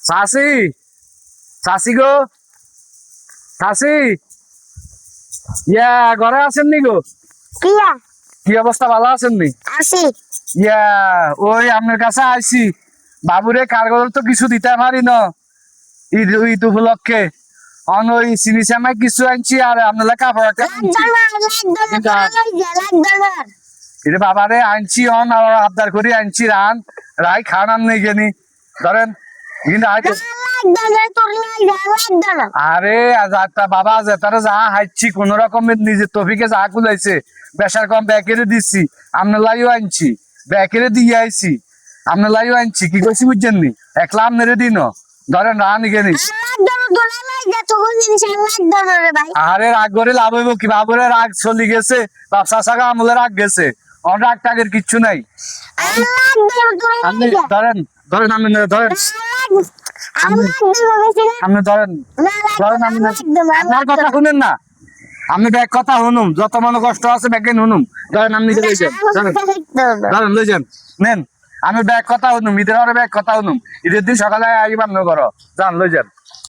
চাষি চাষি গো চাষি ইয়া ঘরে আছেন নি গো? কিয়া কি অবস্থা, ভালো আছেন নি? আসি ইয়া ওই আপনার কাছে আইছি, বাবুরে কারগর তো কিছু দিতে পারি না ঈদ ঈদ উপলক্ষে। অন ওই চিনি চামাই কিছু আনছি আর আপনার কাপড় একটা এটা বাবারে আনছি অন আর আবদার করি আনছি রান রাই খাওয়ান নেই গেনি ধরেন কিন্তু আরে আজারটা বাবা আছে তারা যা হাইছি কোন রকমের নিজের তফিকে যা কুলাইছে বেসার কম ব্যাকেরে দিচ্ছি, আপনার লাইও আনছি ব্যাকেরে দিয়ে আইছি, আপনার লাইও আনছি কি করছি বুঝছেন নি, একলা আপনারে দিন ধরেন রান গেনি। আরে রাগ করে লাভ হইব কি, বাবুরে রাগ চলি গেছে, ব্যবসা সাগা আমলে রাগ গেছে, রাগ টাগের কিচ্ছু নাই। আপনি ধরেন ধরেন আপনি ধরেন আপনি ধরেন ধরেন আপনি আপনার কথা শুনেন না, আপনি ব্যাগ কথা শুনুম, যত মনে কষ্ট আছে ব্যাগে শুনুম, ধরেন আপনি লই যান ধরেন লই যান নেন, আমি ব্যাগ কথা শুনুম, ঈদের ব্যাগ কথা শুনুম, ঈদের দিন সকালে আইব আপনার ঘর যান লই যান।